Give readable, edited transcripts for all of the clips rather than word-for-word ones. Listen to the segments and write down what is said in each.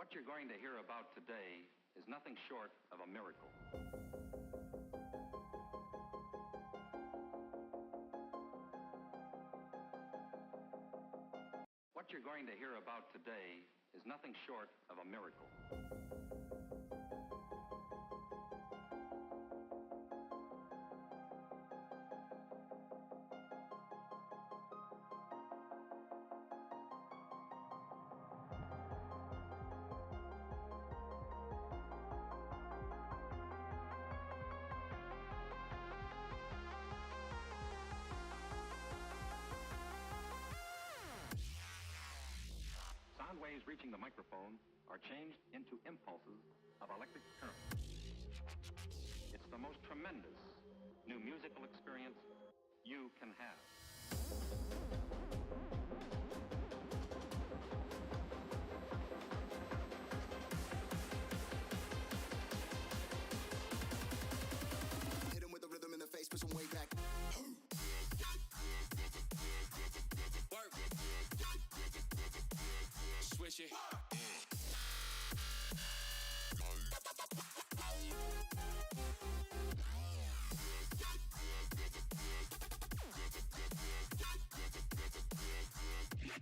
What you're going to hear about today is nothing short of a miracle. What you're going to hear about today is nothing short of a miracle. Sound waves reaching the microphone are changed into impulses of electric current. It's the most tremendous new musical experience you can have. Hit him with the rhythm in the face, push him way back. Work. Switch it.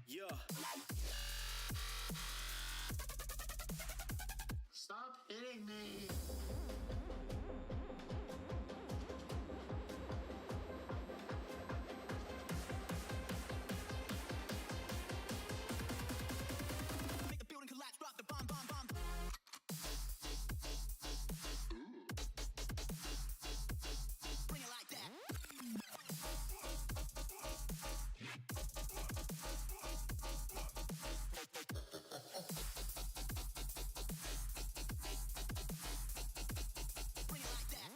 Yeah. Stop hitting me. Make the building collapse, drop the bomb, bomb, bomb. Bring it like that. Bring it like that.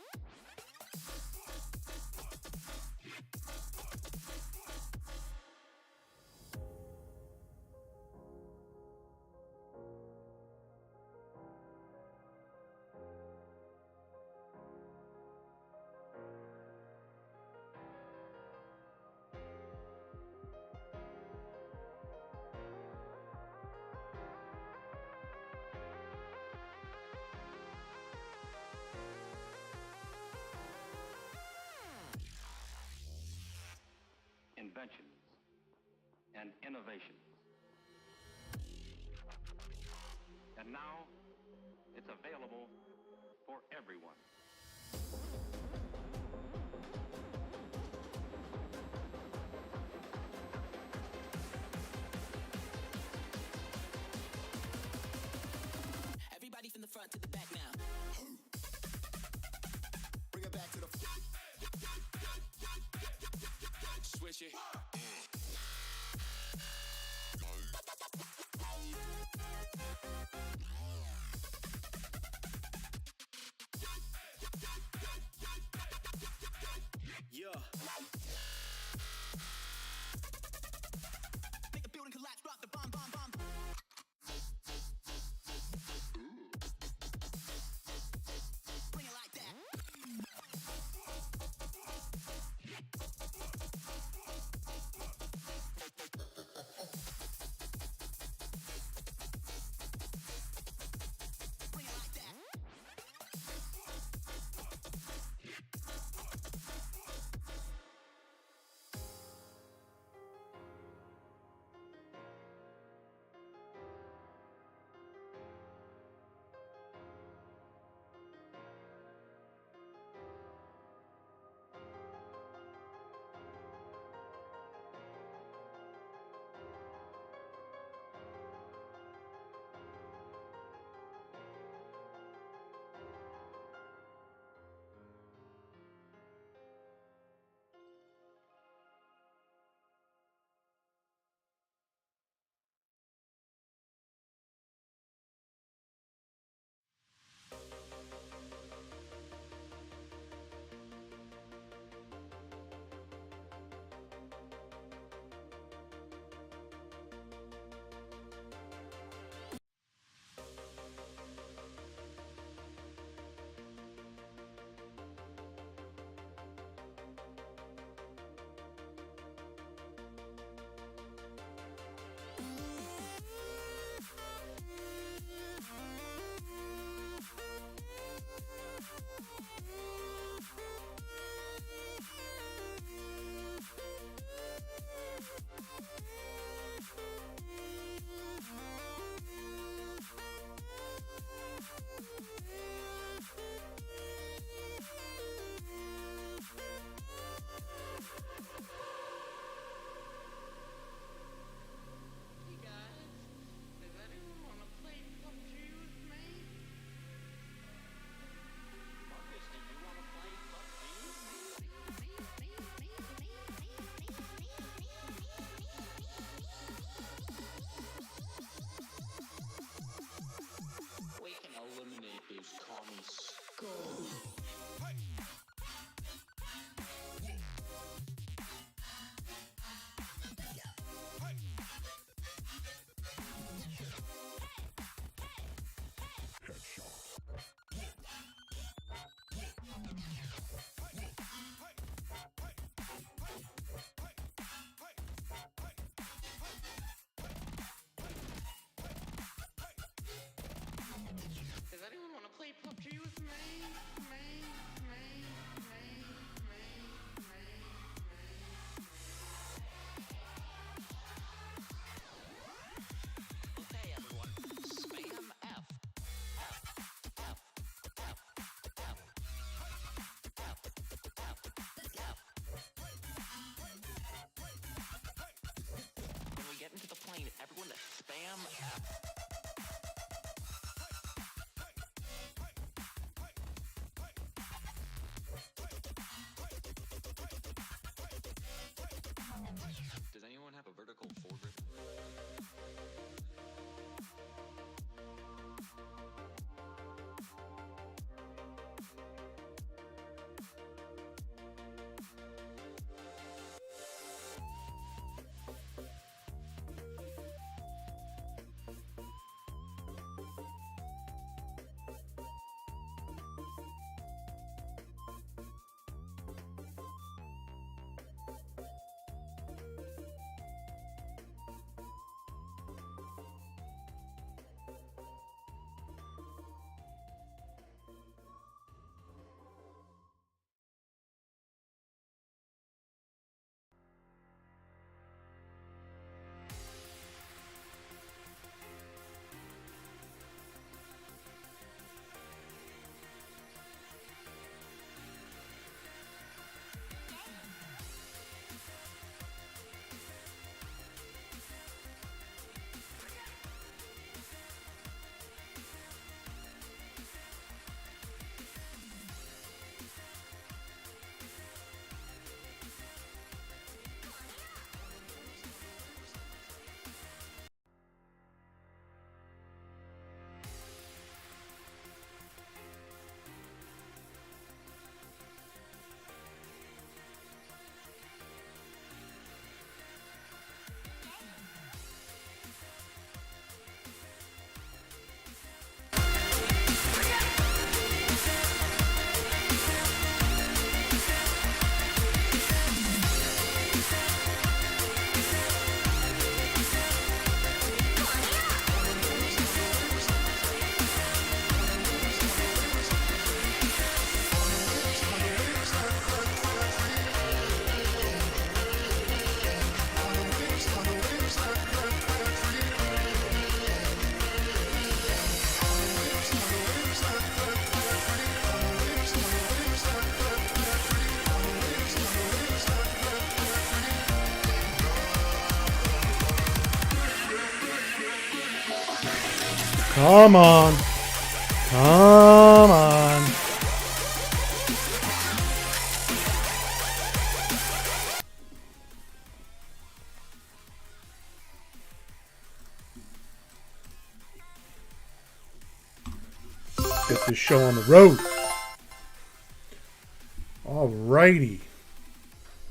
Inventions and innovations. And now it's available for everyone. Everybody from the front to the back now. Bring it back to the Switch it. Come on. Come on. Get this show on the road. Alrighty.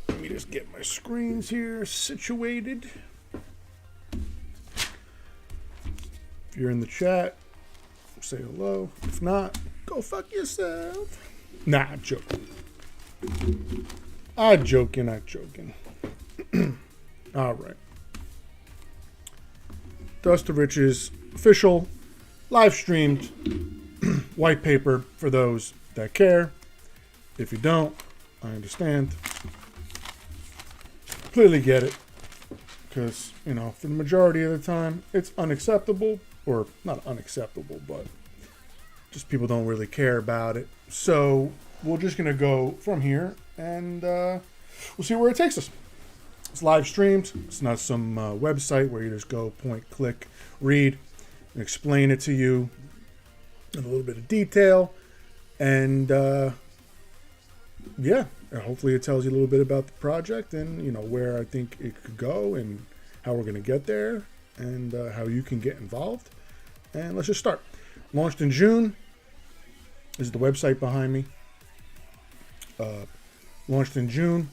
Let me just get my screens here situated. If you're in the chat, say hello. If not, go fuck yourself. Nah, I'm joking. I'm joking. Alright. Dust to Riches official live streamed white paper for those that care. If you don't, I understand. Clearly get it. Because, you know, for the majority of the time, it's unacceptable. Or not unacceptable, but just people don't really care about it. So we're just going to go from here and we'll see where it takes us. It's live streamed. It's not some website where you just go, point, click, read, and explain it to you in a little bit of detail. And yeah, hopefully it tells you a little bit about the project and, you know, where I think it could go and how we're going to get there and how you can get involved. And let's just start. Launched in June. This is the website behind me. Launched in June.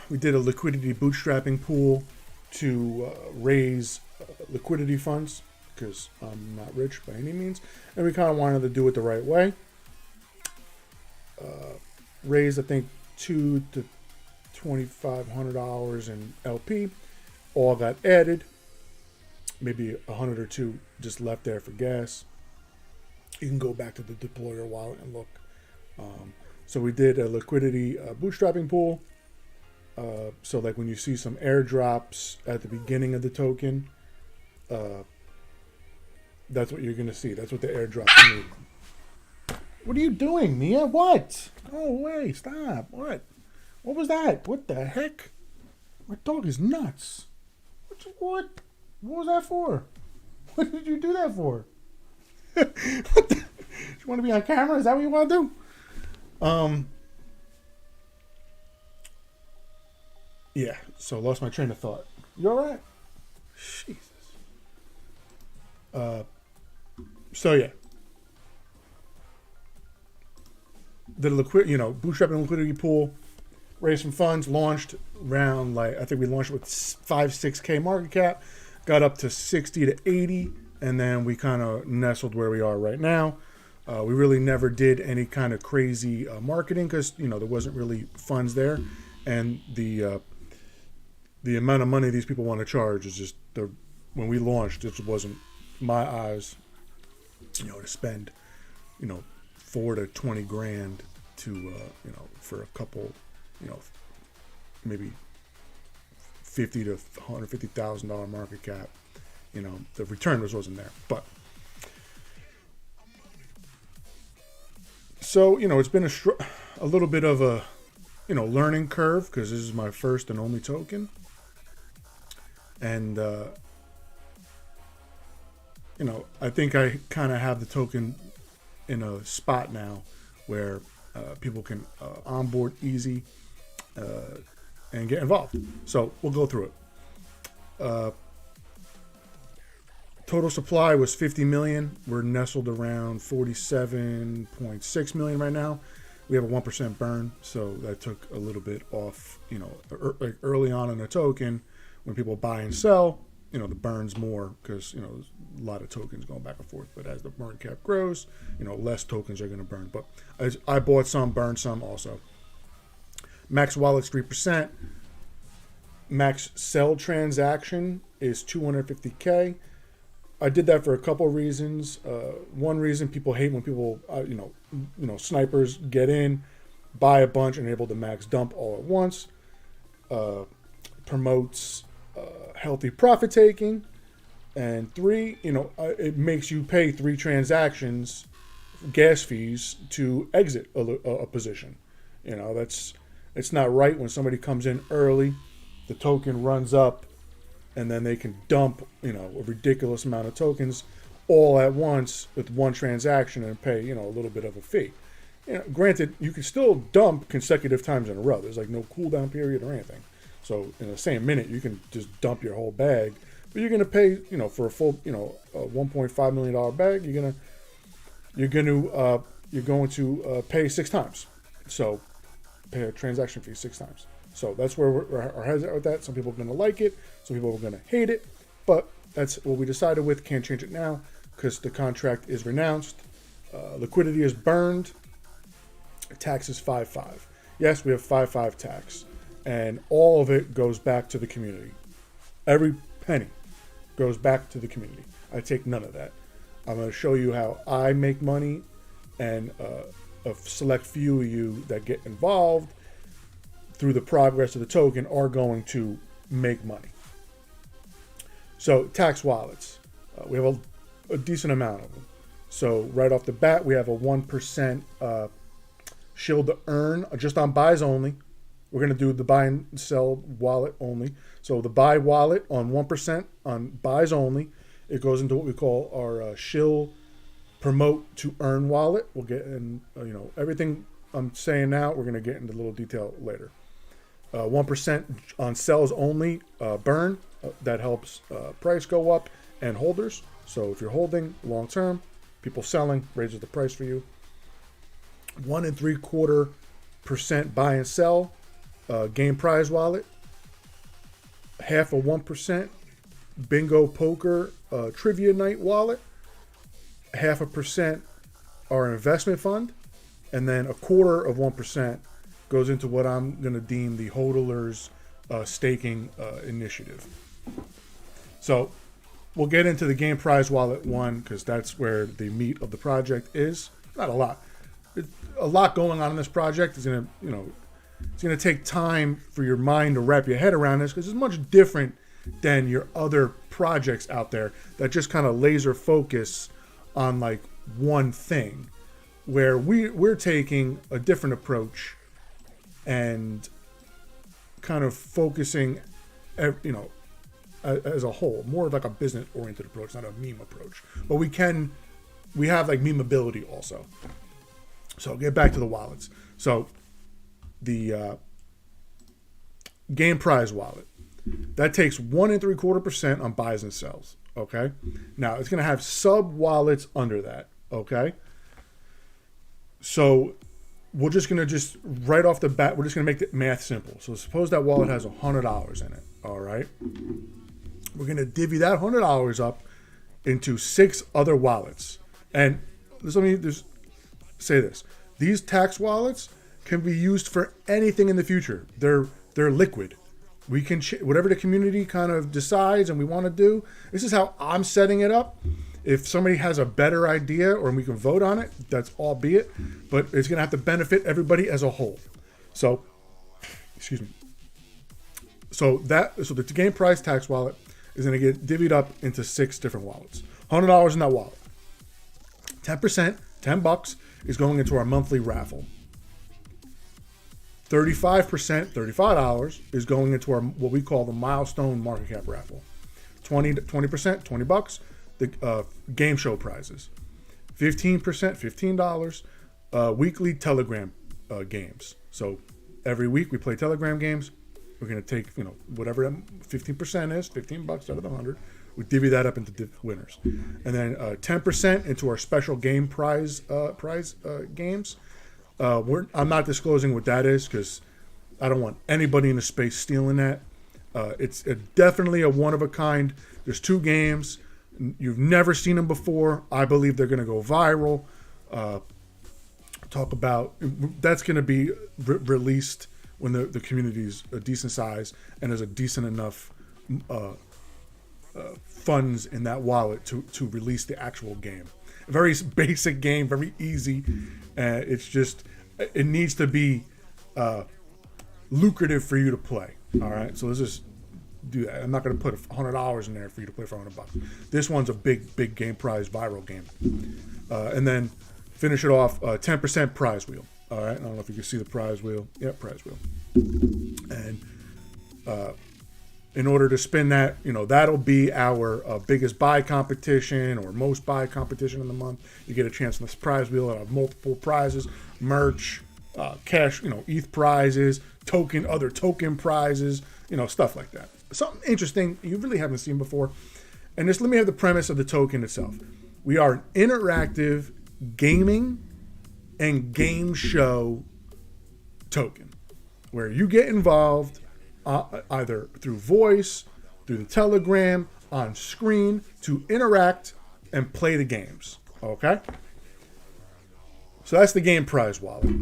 We did a liquidity bootstrapping pool to raise liquidity funds because I'm not rich by any means. And we kind of wanted to do it the right way. Raised, I think, $200 to $2,500 in LP. All got added. Maybe 100 or two just left there for gas. You can go back to the deployer wallet and look. So we did a liquidity bootstrapping pool. So like when you see some airdrops at the beginning of the token, that's what you're going to see. That's what the airdrops mean. What are you doing, Mia? What? Go away. Stop. What? What was that? What the heck? My dog is nuts. What? What was that for? What did you do that for? What the? You want to be on camera? Is that what you want to do? Yeah, so lost my train of thought. You alright? Jesus. So yeah. The bootstrapping liquidity pool, raised some funds, launched around I think we launched with 5-6K market cap, got up to 60 to 80, and then we kind of nestled where we are right now. We really never did any kind of crazy marketing because, there wasn't really funds there. And the amount of money these people want to charge is just, when we launched, it wasn't my eyes, to spend, $4 to 20 grand to, for a couple, maybe $50 to $150,000 market cap. The return wasn't there. But so, it's been a little bit of a, learning curve because this is my first and only token. And, I think I kind of have the token in a spot now where people can onboard easy and get involved. So we'll go through it. Total supply was 50 million. We're nestled around 47.6 million right now. We have a 1% burn, so that took a little bit off, like early on in the token when people buy and sell, the burn's more because, there's a lot of tokens going back and forth. But as the burn cap grows, less tokens are going to burn. But I bought some, burned some also. Max wallet's 3%. Max sell transaction is 250K. I did that for a couple of reasons. One reason, people hate when people, snipers get in, buy a bunch, and able to max dump all at once. Promotes healthy profit taking. And 3, it makes you pay 3 transactions, gas fees, to exit a position. It's not right when somebody comes in early, the token runs up, and then they can dump, you know, a ridiculous amount of tokens all at once with one transaction and pay, you know, a little bit of a fee. You know, granted, you can still dump consecutive times in a row. There's like no cooldown period or anything. So in the same minute, you can just dump your whole bag. But you're gonna pay, you know, for a full, you know, a $1.5 million bag. You're going to pay 6 times. So pay a transaction fee 6 times. So that's where our heads are with that. Some people are gonna like it. Some people are gonna hate it. But that's what we decided with. Can't change it now because the contract is renounced. Liquidity is burned. Tax is 5.5. Yes, we have 5.5 tax, and all of it goes back to the community. Every penny goes back to the community. I take none of that. I'm going to show you how I make money, and a select few of you that get involved through the progress of the token are going to make money. So tax wallets, we have a decent amount of them. So right off the bat, we have a 1% shield to earn just on buys only. We're going to do the buy and sell wallet only. So the buy wallet on 1% on buys only. It goes into what we call our shill promote to earn wallet. We'll get in, you know, everything I'm saying now, we're going to get into a little detail later. 1% on sells only burn. That helps price go up and holders. So if you're holding long term, people selling raises the price for you. 1 3/4% buy and sell game prize wallet. 0.5% bingo poker trivia night wallet. 0.5% our investment fund, and then 1/4% goes into what I'm going to deem the hodlers staking initiative. So we'll get into the game prize wallet one because that's where the meat of the project is. Not a lot. A lot going on in this project is going to, you know, it's going to take time for your mind to wrap your head around this because it's much different than your other projects out there that just kind of laser focus on like one thing, where we're taking a different approach and kind of focusing, you know, as a whole, more of like a business oriented approach, not a meme approach. But we have like memeability also. So get back to the wallets. So the game prize wallet, that takes 1 3/4% on buys and sells. Okay. Now it's going to have sub wallets under that. Okay. So we're just going to right off the bat, we're just going to make the math simple. So suppose that wallet has $100 in it. All right. We're going to divvy that $100 up into 6 other wallets. And let me just say this. These tax wallets can be used for anything in the future. They're liquid. We can whatever the community kind of decides and we want to do. This is how I'm setting it up. If somebody has a better idea or we can vote on it, that's albeit, but it's going to have to benefit everybody as a whole. So, excuse me. So the game price tax wallet is going to get divvied up into 6 different wallets. $100 in that wallet. 10%, $10 is going into our monthly raffle. 35%, $35 is going into our what we call the milestone market cap raffle. 20%, $20, the game show prizes. 15%, $15, weekly Telegram games. So every week we play Telegram games. We're going to take, you know, whatever 15% is, $15 out of the 100. We divvy that up into winners. And then 10% into our special game prize games. I'm not disclosing what that is because I don't want anybody in the space stealing that. It's definitely a one-of-a-kind. There's 2 games. You've never seen them before. I believe they're going to go viral. Talk about that's going to be released when the community's a decent size and there's a decent enough funds in that wallet to release the actual game. A very basic game, very easy. It's just, it needs to be lucrative for you to play. All right, so let's just do that. I'm not going to put $100 in there for you to play for $100. This one's a big game prize viral game. And then finish it off 10% prize wheel. All right, I don't know if you can see the prize wheel. Yeah, prize wheel. And in order to spin that, that'll be our biggest buy competition or most buy competition in the month. You get a chance on this prize wheel. It'll have multiple prizes, merch, cash, ETH prizes, other token prizes, stuff like that. Something interesting you really haven't seen before. And just let me have the premise of the token itself. We are an interactive gaming and game show token where you get involved either through voice, through the Telegram, on screen to interact and play the games. Okay? So that's the game prize wallet.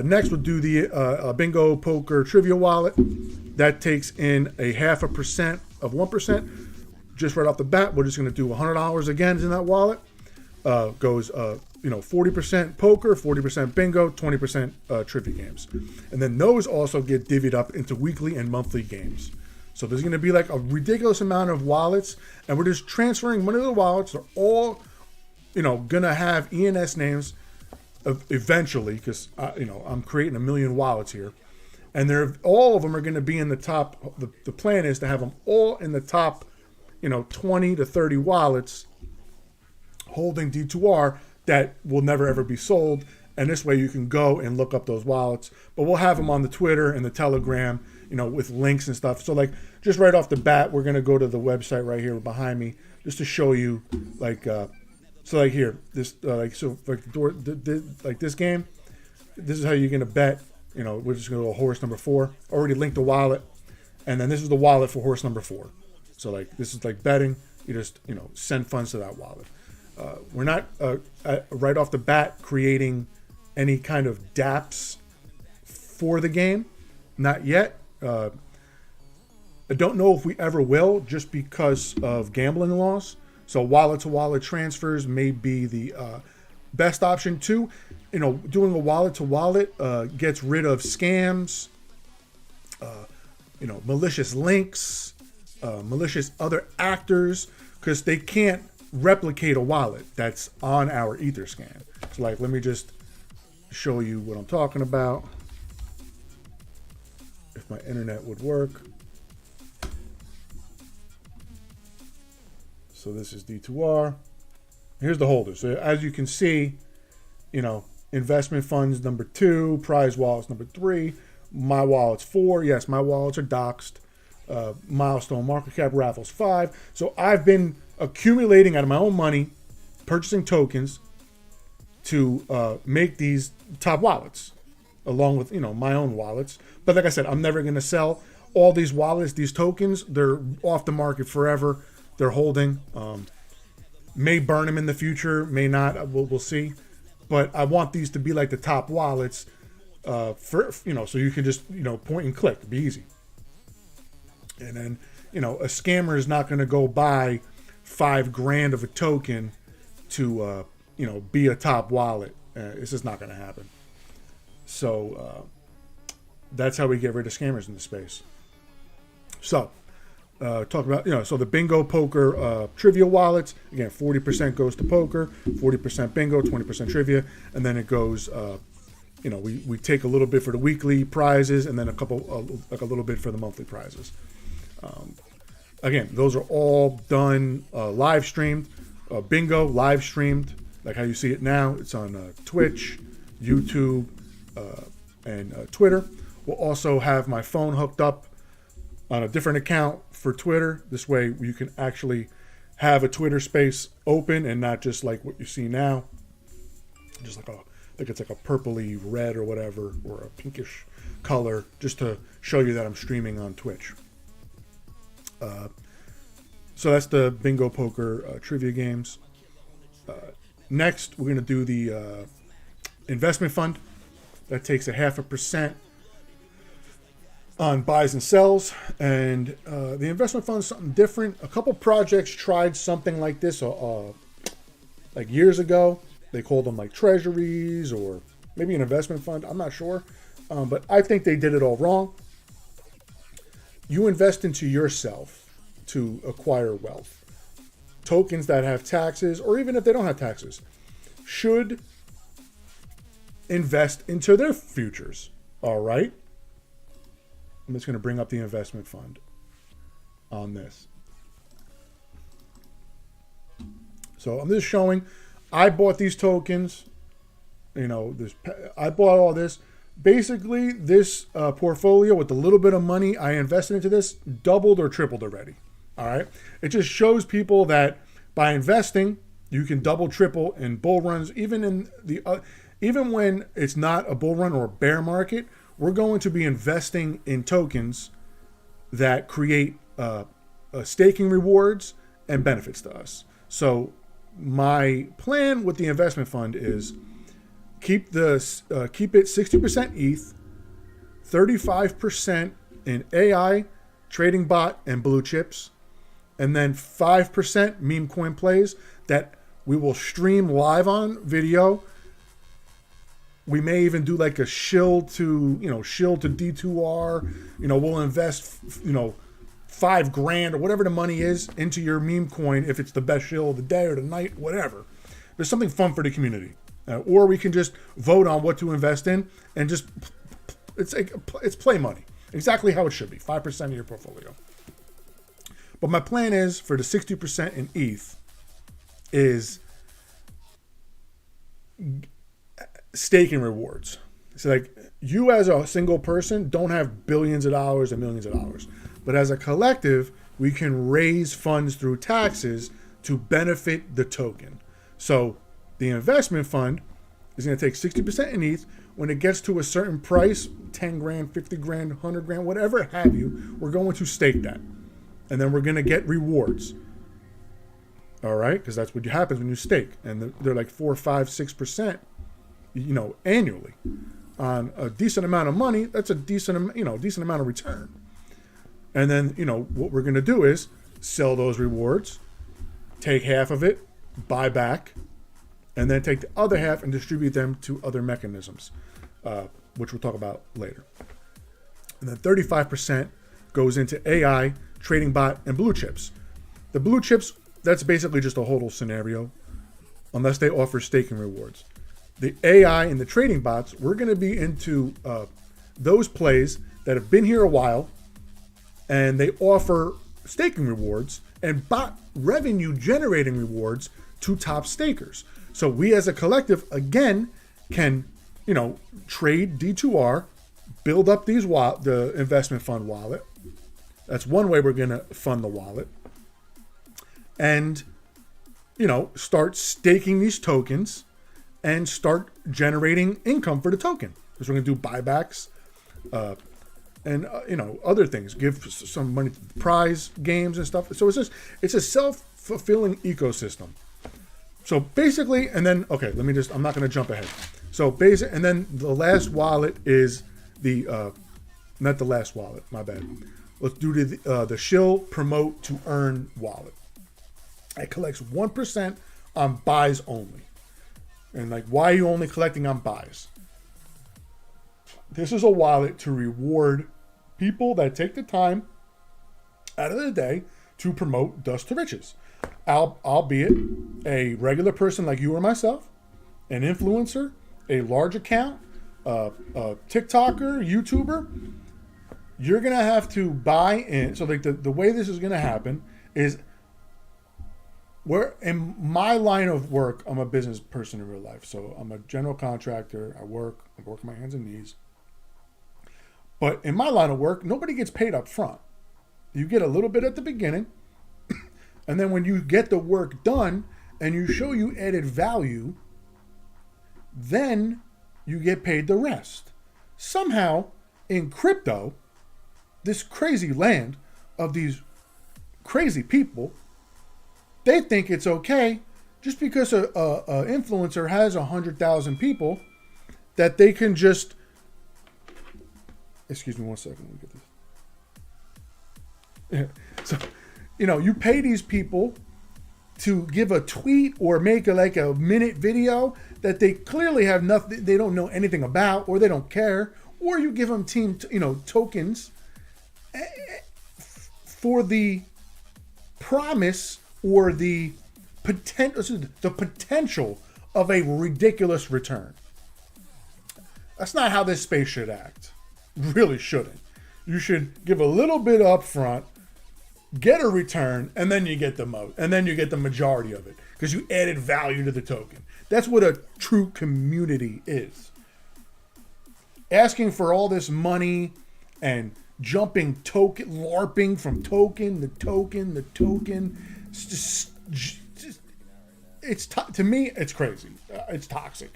Next, we'll do the Bingo Poker Trivia wallet. That takes in a 0.5% of 1%. Just right off the bat, we're just going to do $100 again in that wallet. Goes 40% poker, 40% bingo, 20% trivia games. And then those also get divvied up into weekly and monthly games. So there's going to be like a ridiculous amount of wallets, and we're just transferring money to the wallets. They're all, going to have ENS names eventually, because, I'm creating a million wallets here. And all of them are going to be in the top. The plan is to have them all in the top, 20 to 30 wallets holding D2R that will never ever be sold. And this way you can go and look up those wallets. But we'll have them on the Twitter and the Telegram, with links and stuff. So like just right off the bat, we're going to go to the website right here behind me just to show you here, this this game, this is how you're going to bet. We're just going to go horse number 4. Already linked the wallet. And then this is the wallet for horse number 4. So this is like betting. You just, send funds to that wallet. We're not right off the bat creating any kind of dApps for the game. Not yet. I don't know if we ever will, just because of gambling laws. So wallet-to-wallet transfers may be the best option too. Doing a wallet-to-wallet gets rid of scams, malicious links, malicious other actors, because they can't replicate a wallet that's on our Etherscan. So let me just show you what I'm talking about. If my internet would work. So this is D2R. Here's the holder. So as you can see, investment funds number 2, prize wallets number 3, my wallet's 4. Yes, my wallets are doxed. Milestone market cap raffles 5. So I've been accumulating out of my own money, purchasing tokens to make these top wallets, along with my own wallets. But like I said, I'm never going to sell all these wallets, these tokens. They're off the market forever. They're holding. May burn them in the future, may not. We'll see. But I want these to be like the top wallets, for so you can just point and click, be easy. And then a scammer is not going to go buy $5,000 of a token to be a top wallet. It's just not going to happen. So that's how we get rid of scammers in the space. So talk about so the Bingo Poker trivia wallets, again, 40% goes to poker, 40% bingo, 20% trivia, and then it goes we take a little bit for the weekly prizes and then a little bit for the monthly prizes. Again, those are all done live streamed. Bingo live streamed, like how you see it now. It's on Twitch, YouTube, and Twitter. We'll also have my phone hooked up on a different account for Twitter. This way you can actually have a Twitter space open and not just like what you see now. Just like I think it's like a purpley red or whatever, or a pinkish color, just to show you that I'm streaming on Twitch. So that's the Bingo Poker trivia games. Next, we're going to do the investment fund. That takes a 0.5% on buys and sells. And the investment fund is something different. A couple projects tried something like this like years ago. They called them like treasuries or maybe an investment fund. I'm not sure. But I think they did it all wrong. You invest into yourself to acquire wealth. Tokens that have taxes, or even if they don't have taxes, should invest into their futures. All right? I'm just going to bring up the investment fund on this. So I'm just showing, I bought these tokens, I bought all this. Basically, this portfolio with the little bit of money I invested into this doubled or tripled already. All right. It just shows people that by investing, you can double, triple in bull runs, even when it's not a bull run or a bear market. We're going to be investing in tokens that create staking rewards and benefits to us. So my plan with the investment fund is keep it 60% ETH, 35% in AI, trading bot, and blue chips, and then 5% meme coin plays that we will stream live on video. We may even do like a shill to D2R. We'll invest, $5,000 or whatever the money is into your meme coin if it's the best shill of the day or the night, whatever. There's something fun for the community. Or we can just vote on what to invest in and just, it's play money. Exactly how it should be, 5% of your portfolio. But my plan is for the 60% in ETH is staking rewards. So like you as a single person don't have billions of dollars and millions of dollars. But as a collective, we can raise funds through taxes to benefit the token. So the investment fund is going to take 60% in ETH. When it gets to a certain price, 10 grand, 50 grand, 100 grand, whatever have you, we're going to stake that. And then we're going to get rewards. All right? Because that's what happens when you stake. And they're like 4, 5, 6%, annually. On a decent amount of money, that's a decent amount of return. And then, what we're going to do is sell those rewards, take half of it, buy back, and then take the other half and distribute them to other mechanisms, which we'll talk about later. And then 35% goes into AI, trading bot, and blue chips. The blue chips, that's basically just a hodl scenario, unless they offer staking rewards. The AI and the trading bots, we're going to be into those plays that have been here a while, and they offer staking rewards and bot revenue generating rewards to top stakers. So we as a collective, again, can, trade D2R, build up the investment fund wallet. That's one way we're going to fund the wallet. And, start staking these tokens and start generating income for the token. Because we're going to do buybacks and, other things. Give some money to prize games and stuff. So it's a self-fulfilling ecosystem. So basically, and then, okay, I'm not going to jump ahead. So and then the last wallet is not the last wallet, my bad. Let's do the shill promote to earn wallet. It collects 1% on buys only. And why are you only collecting on buys? This is a wallet to reward people that take the time out of the day to promote Dust to Riches. Albeit a regular person like you or myself, an influencer, a large account, a TikToker, YouTuber, you're going to have to buy in. So the way this is going to happen is in my line of work, I'm a business person in real life. So I'm a general contractor. I work my hands and knees. But in my line of work, nobody gets paid up front. You get a little bit at the beginning. And then when you get the work done and you show you added value, then you get paid the rest. Somehow, in crypto, this crazy land of these crazy people, they think it's okay just because a influencer has 100,000 people that they can just... Excuse me one second. Let me get this. So... you pay these people to give a tweet or make a minute video that they clearly have nothing, they don't know anything about, or they don't care, or you give them tokens for the promise or the potential of a ridiculous return. That's not how this space should act. Really shouldn't. You should give a little bit up front, get a return, and then you get the majority of it because you added value to the token. That's what a true community is. Asking for all this money and jumping token, LARPing from token to token. It's to me, it's crazy. It's toxic.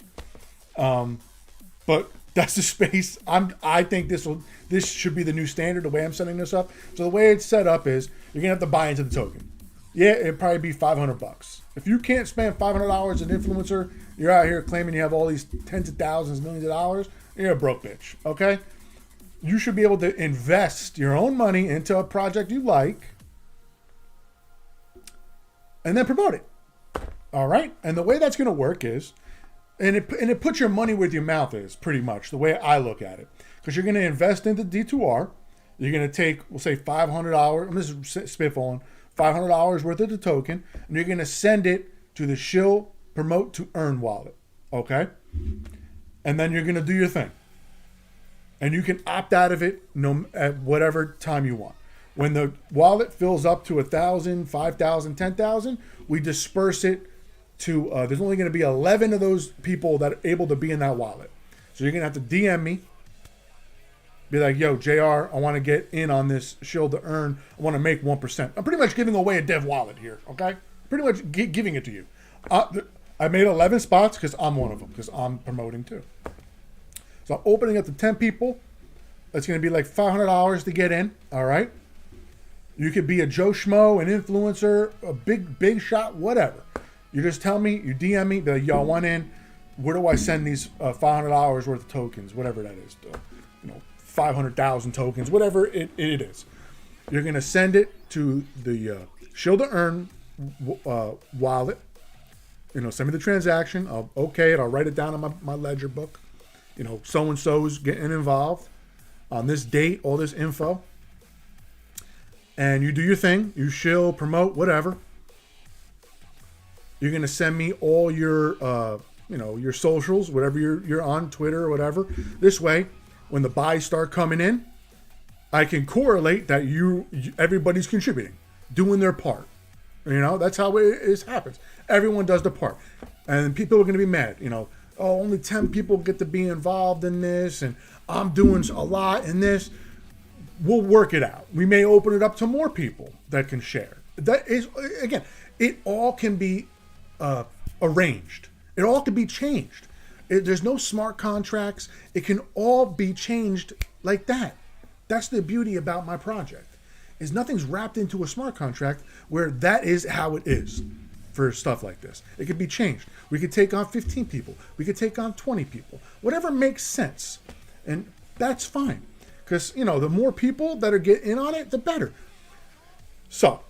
But that's the space. I think this should be the new standard. The way I'm setting this up. So the way it's set up is you're gonna have to buy into the token. Yeah, it'd probably be $500. If you can't spend $500 as an influencer, you're out here claiming you have all these tens of thousands, millions of dollars. You're a broke bitch. Okay. You should be able to invest your own money into a project you like and then promote it. All right. And the way that's going to work is, and it puts your money where your mouth is, pretty much the way I look at it. Because you're going to invest into D2R. You're going to take, we'll say $500. I'm just spitballing, $500 worth of the token, and you're going to send it to the Shill Promote to Earn wallet. Okay. And then you're going to do your thing. And you can opt out of it at whatever time you want. When the wallet fills up to 1,000, 5,000, 10,000, we disperse it to, there's only going to be 11 of those people that are able to be in that wallet. So you're going to have to DM me. Be like, yo, JR, I want to get in on this Shill to Earn. I want to make 1%. I'm pretty much giving away a dev wallet here, okay? Pretty much giving it to you. I made 11 spots because I'm one of them, because I'm promoting too. So I'm opening up to 10 people. It's going to be like $500 to get in, all right? You could be a Joe Schmo, an influencer, a big shot, whatever. You just tell me, you DM me, be like, yo, I want in. Where do I send these $500 worth of tokens, whatever that is? 500,000 tokens, whatever it is. You're going to send it to the Shill to Earn wallet. Send me the transaction. I'll okay it. I'll write it down in my ledger book. So-and-so's getting involved on this date, all this info. And you do your thing. You Shill, promote, whatever. You're going to send me all your, your socials, whatever you're on, Twitter or whatever. This way, when the buys start coming in, I can correlate that everybody's contributing, doing their part. That's how it happens. Everyone does the part. And people are going to be mad, only 10 people get to be involved in this, and I'm doing a lot in this. We'll work it out. We may open it up to more people that can share. That is, again, it all can be arranged. It all can be changed. There's no smart contracts. It can all be changed like that. That's the beauty about my project, is nothing's wrapped into a smart contract where that is how it is. For stuff like this, it could be changed. We could take on 15 people. We could take on 20 people. Whatever makes sense, and that's fine. Because the more people that are getting in on it, the better. So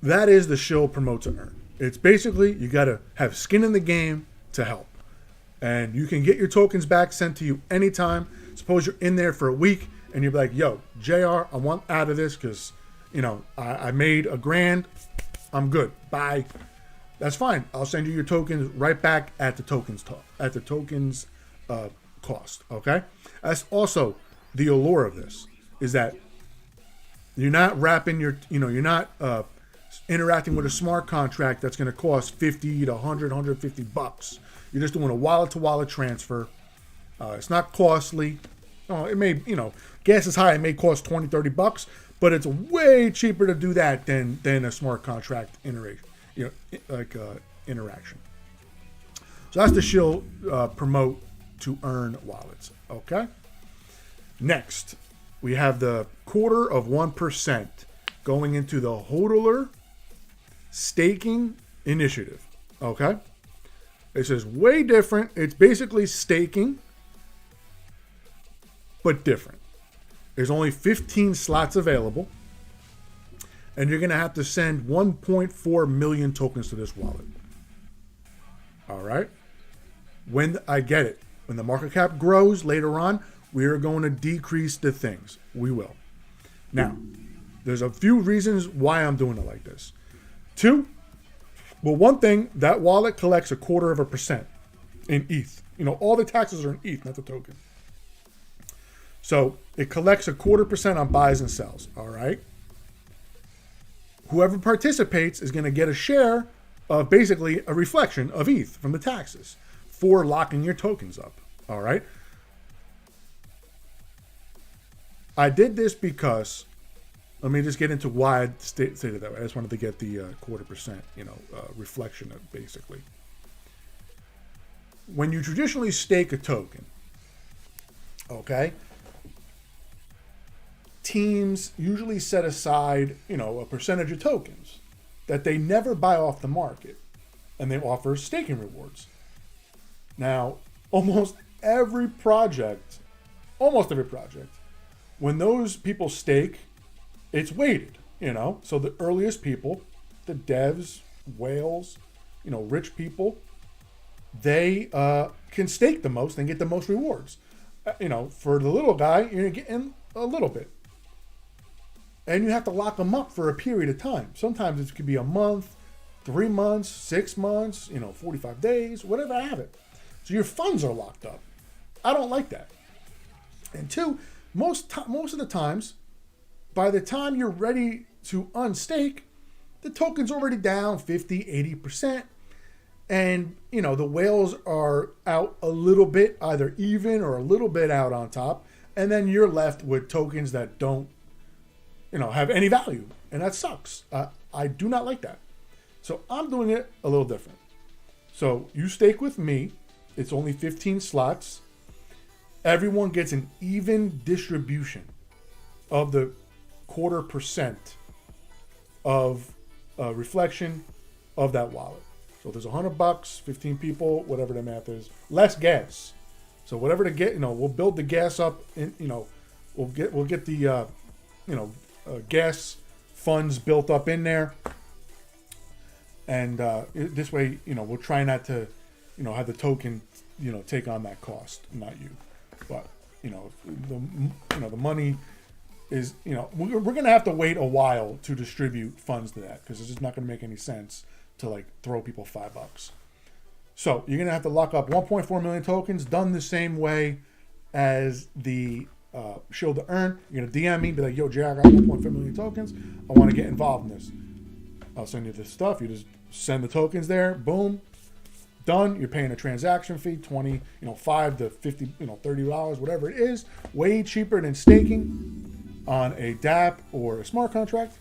that is the Shill Promote to Earn. It's basically you got to have skin in the game to help, and you can get your tokens back sent to you anytime. Suppose you're in there for a week and you're like, "Yo, JR, I want out of this because." I made $1,000. I'm good. Bye. That's fine. I'll send you your tokens right back at the tokens cost. Okay. That's also the allure of this, is that you're not wrapping you're not interacting with a smart contract that's going to cost $50 to $100, $150. You're just doing a wallet to wallet transfer. It's not costly. It may, gas is high. It may cost $20, $30. But it's way cheaper to do that than a smart contract interaction. So that's the Shill Promote to Earn wallets. Okay. Next, we have the 1/4% going into the HODLer staking initiative. Okay. This is way different. It's basically staking, but different. There's only 15 slots available, and you're going to have to send 1.4 million tokens to this wallet. All right? When I get it, when the market cap grows later on, we are going to decrease the things. We will. Now, there's a few reasons why I'm doing it like this. 2, well, one thing, that wallet collects 1/4% in ETH. All the taxes are in ETH, not the token. So it collects 0.25% on buys and sells. All right. Whoever participates is going to get a share of basically a reflection of ETH from the taxes for locking your tokens up. All right. I did this because, let me just get into why I stated that way. I just wanted to get the 0.25%, reflection of basically. When you traditionally stake a token, okay, teams usually set aside, a percentage of tokens that they never buy off the market, and they offer staking rewards. Now, almost every project, when those people stake, it's weighted, So the earliest people, the devs, whales, rich people, they can stake the most and get the most rewards. For the little guy, you're getting a little bit. And you have to lock them up for a period of time. Sometimes it could be a month, 3 months, 6 months, 45 days, whatever I have it. So your funds are locked up. I don't like that. And two, most of the times, by the time you're ready to unstake, the token's already down 50, 80%. And, the whales are out a little bit, either even or a little bit out on top. And then you're left with tokens that don't, have any value. And that sucks. I do not like that. So I'm doing it a little different. So you stake with me. It's only 15 slots. Everyone gets an even distribution of the 0.25% of reflection of that wallet. So there's $100, 15 people, whatever the math is, less gas. So whatever to get, we'll build the gas up, and we'll get the gas funds built up in there, and this way, we'll try not to, have the token, take on that cost, not you, but the money is, we're gonna have to wait a while to distribute funds to that because it's just not gonna make any sense to throw people $5. So you're gonna have to lock up 1.4 million tokens, done the same way as the Shield to Earn. You're gonna DM me, be like, "Yo, Jay, I got 1.4 million tokens. I want to get involved in this." I'll send you this stuff. You just send the tokens there. Boom, done. You're paying a transaction fee, $20, $5 to $50, $30, whatever it is. Way cheaper than staking on a DApp or a smart contract.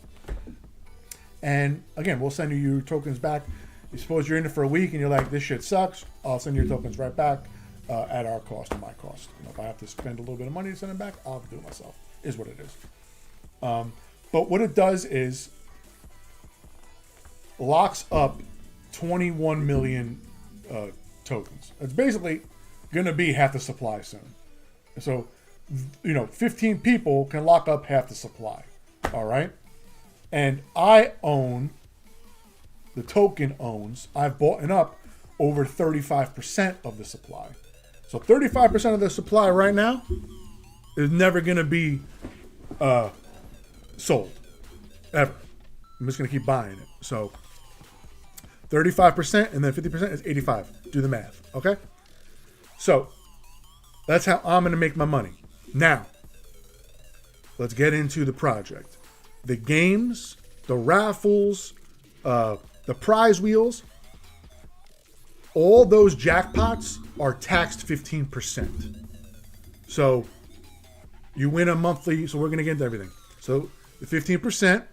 And again, we'll send you your tokens back. You suppose you're in it for a week and you're like, "This shit sucks." I'll send your tokens right back at our cost or my cost. If I have to spend a little bit of money to send them back, I'll do it myself. Is what it is. But what it does is locks up 21 million tokens. It's basically going to be half the supply soon. So, 15 people can lock up half the supply. All right. And I own, the token owns, I've bought up over 35% of the supply. So 35% of the supply right now is never going to be sold. Ever. I'm just going to keep buying it. So 35% and then 50% is 85. Do the math. Okay? So that's how I'm going to make my money. Now, let's get into the project. The games, the raffles, the prize wheels, all those jackpots are taxed 15%. So you win a monthly, so we're going to get into everything. So the 15%,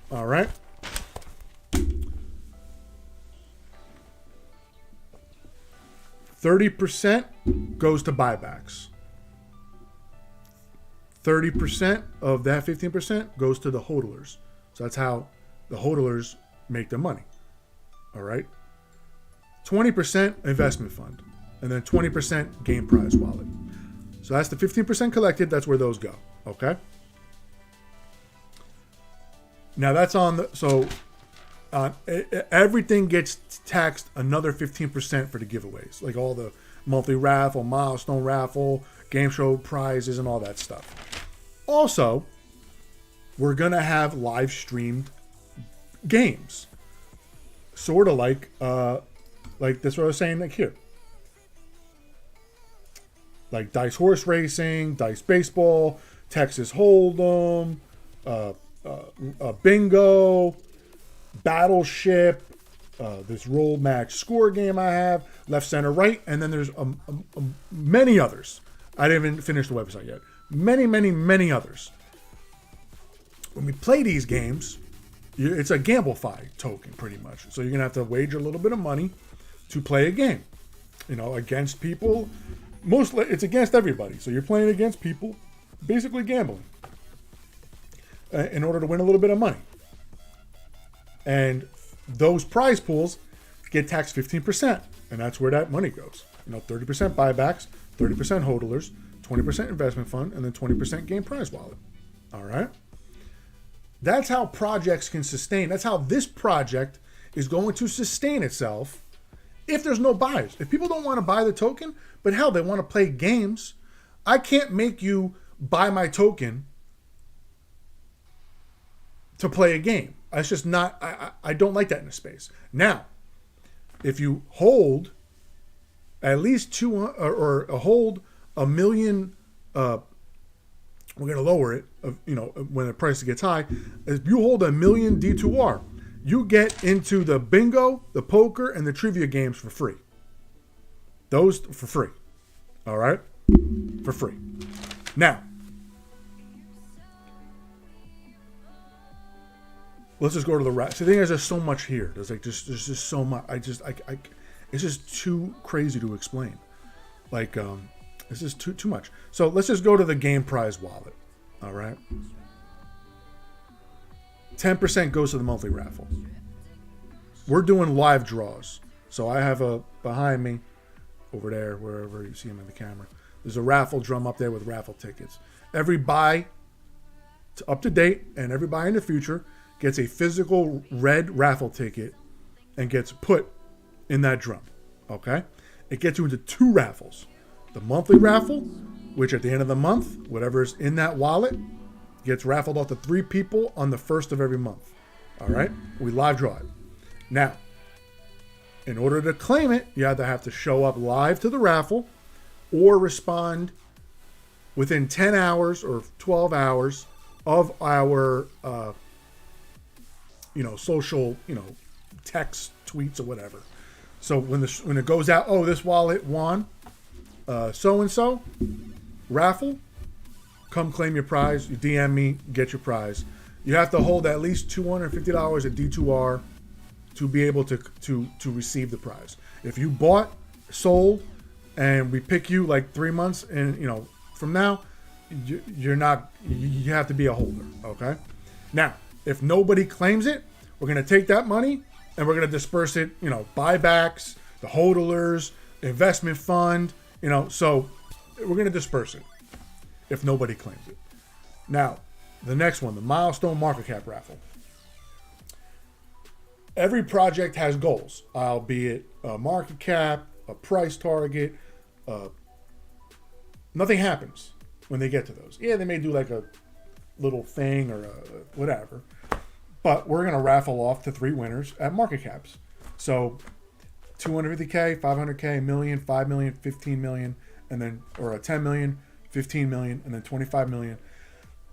all right. $30 goes to buybacks. 30% of that 15% goes to the hodlers. So that's how the hodlers make their money. All right. 20% investment fund, and then 20% game prize wallet. So that's the 15% collected. That's where those go. Okay. Now that's on the, so everything gets taxed another 15% for the giveaways, like all the monthly raffle, milestone raffle, game show prizes, and all that stuff. Also, we're gonna have live streamed games, sort of like that's what I was saying, like here. like Dice Horse Racing, Dice Baseball, Texas Hold'em, Bingo, Battleship, this roll match score game I have, left, center, right, and then there's many others. I didn't even finish the website yet. Many others. When we play these games, it's a GambleFi token pretty much. So you're gonna have to wager a little bit of money to play a game. Against people. Mostly, it's against everybody. So you're playing against people, basically gambling, in order to win a little bit of money. And those prize pools get taxed 15%, and that's where that money goes. 30% buybacks, 30% hodlers, 20% investment fund, and then 20% game prize wallet. All right? That's how projects can sustain. That's how this project is going to sustain itself if there's no buyers. If people don't want to buy the token, but hell, they want to play games, I can't make you buy my token to play a game. It's just not, I don't like that in a space. Now, if you hold at least hold $1 million, we're going to lower it, when the price gets high. If you hold $1 million D2R, you get into the bingo, the poker, and the trivia games for free. Those for free. All right? For free. Now, let's just go to the rest. The thing is, there's so much here. There's just so much. It's just too crazy to explain. It's just too much. So let's just go to the game prize wallet. All right. 10% goes to the monthly raffle. We're doing live draws. So I have behind me, over there, wherever you see him in the camera, there's a raffle drum up there with raffle tickets. Every buy up to date and every buy in the future gets a physical red raffle ticket and gets put in that drum. Okay? It gets you into 2 raffles. The monthly raffle, which at the end of the month, whatever's in that wallet, gets raffled off to 3 people on the 1st of every month. All right? We live draw it. Now, in order to claim it, you either have to show up live to the raffle or respond within 10 hours or 12 hours of our, social, text, tweets, or whatever. So when it goes out, this wallet won so-and-so raffle, come claim your prize. You DM me, get your prize. You have to hold at least $250 at D2R to be able to receive the prize. If you bought, sold, and we pick you like 3 months and from now, you're not. You have to be a holder. Okay. Now, if nobody claims it, we're gonna take that money and we're gonna disperse it. Buybacks, the hodlers, investment fund. So we're gonna disperse it if nobody claims it. Now, the next one, the milestone market cap raffle. Every project has goals, albeit a market cap, a price target. Nothing happens when they get to those. Yeah, they may do like a little thing or whatever, but we're going to raffle off to 3 winners at market caps. So 250K, 500K, a million, 5 million, 15 million, and then, or a 10 million, 15 million, and then 25 million,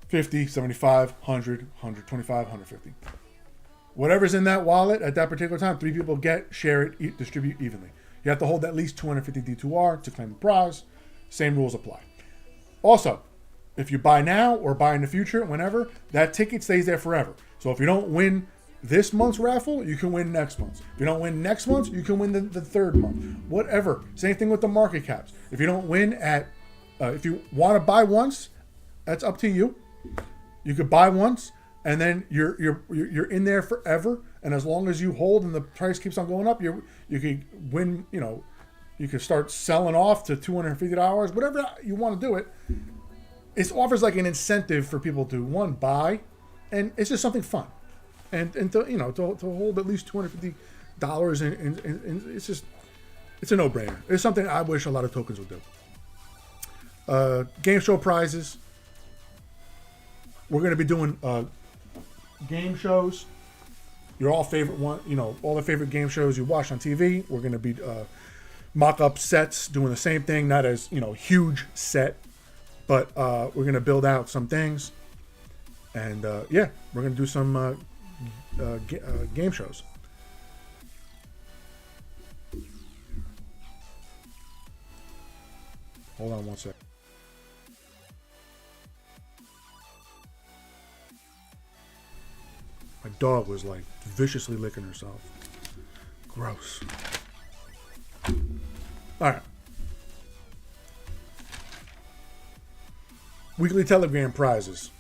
50, 75, 100, 125, 150. Whatever's in that wallet at that particular time, 3 people get, share it, distribute evenly. You have to hold at least 250 D2R to claim the prize. Same rules apply. Also, if you buy now or buy in the future, whenever, that ticket stays there forever. So if you don't win this month's raffle, you can win next month's. If you don't win next month, you can win the third month. Whatever. Same thing with the market caps. If you don't win at, if you want to buy once, that's up to you. You could buy once, and then you're in there forever. And as long as you hold and the price keeps on going up, you could win. You could start selling off to $250, whatever you want to do it. It offers like an incentive for people to buy, and it's just something fun, and to hold at least $250, and it's a no-brainer. It's something I wish a lot of tokens would do. Game show prizes. We're going to be doing game shows. Your all favorite one, all the favorite game shows you watch on TV. We're going to be mock-up sets, doing the same thing, not as, huge set, but we're going to build out some things. And yeah, we're going to do some game shows. Hold on one sec. My dog was like viciously licking herself. Gross. All right. Weekly Telegram prizes.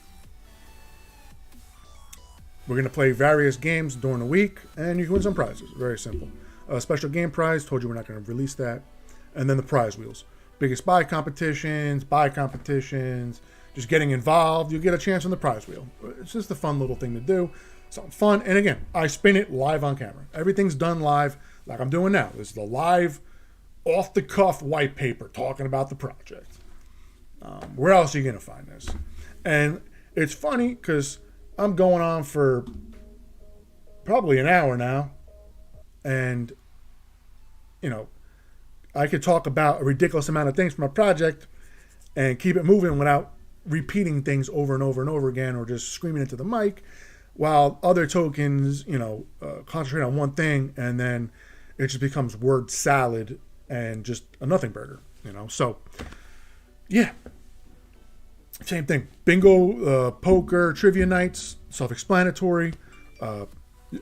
We're going to play various games during the week, and you can win some prizes. Very simple. A special game prize. Told you we're not going to release that. And then the prize wheels. Biggest buy competitions, just getting involved. You get a chance on the prize wheel. It's just a fun little thing to do. Something fun. And again, I spin it live on camera. Everything's done live like I'm doing now. This is the live, off-the-cuff white paper talking about the project. Where else are you going to find this? And it's funny because I'm going on for probably an hour now. And, I could talk about a ridiculous amount of things from a project and keep it moving without repeating things over and over and over again or just screaming into the mic, while other tokens, concentrate on one thing and then it just becomes word salad and just a nothing burger, So, yeah. Same thing. Bingo, poker, trivia nights, self-explanatory.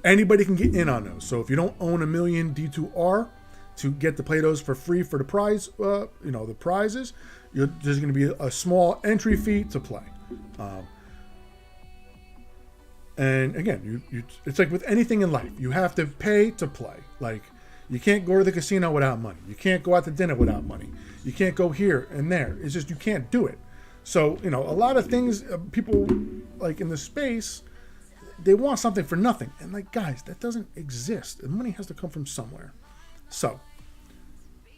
Anybody can get in on those. So if you don't own 1 million D2R to get to play those for free for the prize, the prizes, there's going to be a small entry fee to play. And again, it's like with anything in life, you have to pay to play. Like, you can't go to the casino without money. You can't go out to dinner without money. You can't go here and there. It's just, you can't do it. So, a lot of things, people like in the space, they want something for nothing. And like, guys, that doesn't exist. The money has to come from somewhere. So,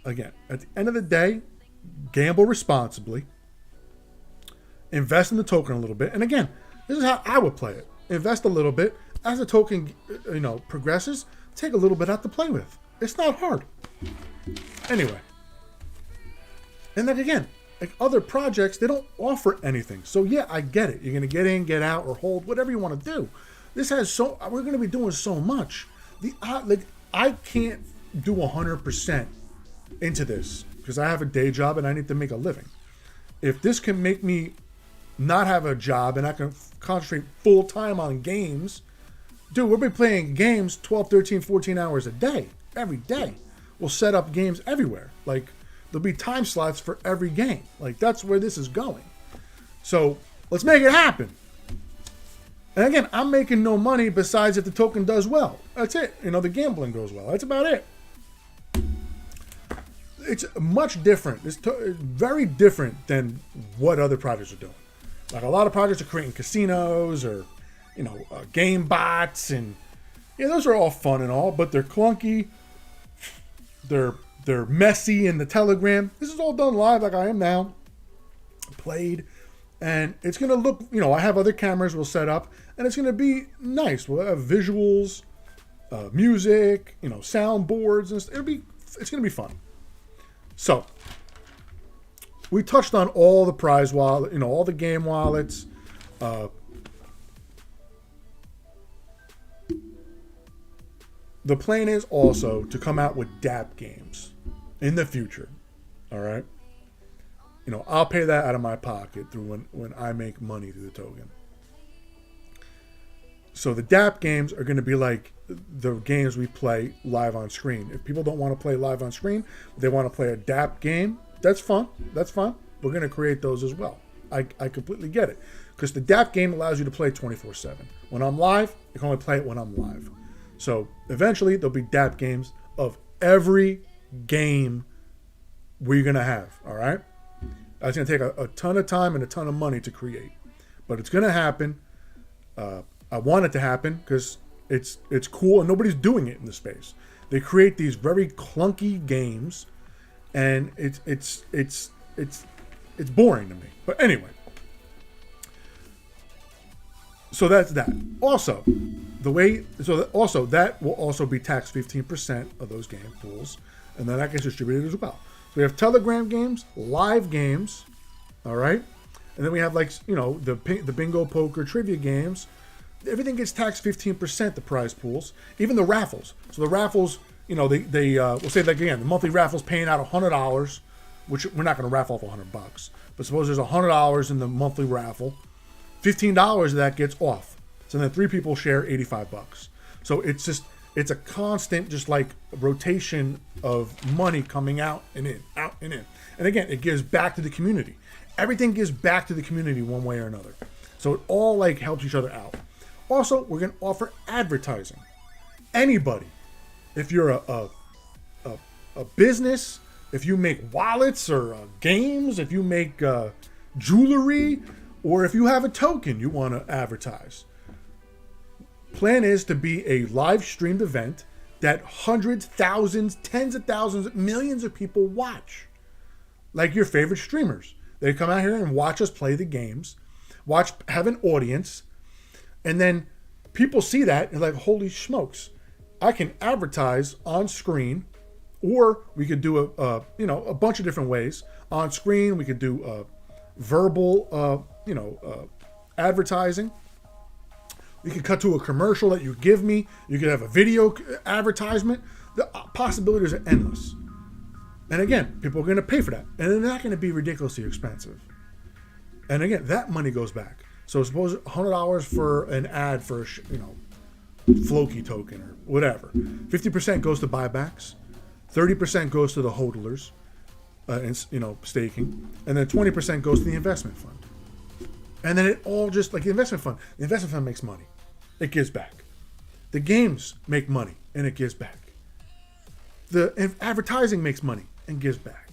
again, at the end of the day, gamble responsibly. Invest in the token a little bit. And again, this is how I would play it. Invest a little bit. As the token, progresses, take a little bit out to play with. It's not hard. Anyway. And then again, like other projects, they don't offer anything. So yeah, I get it. You're going to get in, get out, or hold, whatever you want to do. We're going to be doing so much. I can't do 100% into this because I have a day job and I need to make a living. If this can make me not have a job and I can concentrate full time on games, dude, we'll be playing games 12, 13, 14 hours a day, every day. We'll set up games everywhere. Like, there'll be time slots for every game. Like, that's where this is going. So let's make it happen. And again, I'm making no money besides if the token does well. That's it. The gambling goes well. That's about it. It's much different. It's very different than what other projects are doing. Like, a lot of projects are creating casinos or, game bots. And, yeah, those are all fun and all, but they're clunky. They're messy in the Telegram. This is all done live like I am now. Played. And it's going to look, I have other cameras we'll set up. And it's going to be nice. We'll have visuals, music, soundboards. And it's going to be fun. So, we touched on all the prize wallet, all the game wallets. The plan is also to come out with DApp games in the future. All right. I'll pay that out of my pocket through when I make money through the token. So the DApp games are going to be like the games we play live on screen. If people don't want to play live on screen, they want to play a DApp game, that's fun. That's fun. We're going to create those as well. I completely get it. Because the DApp game allows you to play 24/7. When I'm live, you can only play it when I'm live. So eventually there'll be DApp games of every game we're going to have. All right? That's going to take a ton of time and a ton of money to create. But it's going to happen. I want it to happen because it's cool and nobody's doing it in the space. They create these very clunky games, and it's boring to me. But anyway, so that's that. Also, that will also be taxed 15% of those game pools. and then that gets distributed as well. So we have Telegram games, live games, all right? And then we have, like, you know, the bingo, poker, trivia games. Everything gets taxed 15%, the prize pools, even the raffles. So the raffles, you know, we'll say that again, the monthly raffle's paying out $100, which we're not going to raffle off $100. But suppose there's $100 in the monthly raffle, $15 of that gets off. So then 3 people share $85. So it's a constant, just like rotation of money coming out and in, out and in. And again, it gives back to the community. Everything gives back to the community one way or another. So it all like helps each other out. Also, we're going to offer advertising. Anybody, if you're a business, if you make wallets or games, if you make jewelry, or if you have a token you want to advertise. Plan is to be a live streamed event that hundreds, thousands, tens of thousands, millions of people watch. Like your favorite streamers. They come out here and watch us play the games, have an audience, and then people see that and like, holy smokes, I can advertise on screen, or we could do a bunch of different ways. On screen, we could do verbal, advertising. We could cut to a commercial that you give me. You could have a video advertisement. The possibilities are endless. And again, people are going to pay for that. And they're not going to be ridiculously expensive. And again, that money goes back. So suppose $100 for an ad for, Floki token or whatever. 50% goes to buybacks. 30% goes to the hodlers, staking. And then 20% goes to the investment fund. And then it all just, like the investment fund makes money. It gives back. The games make money and it gives back. The advertising makes money and gives back.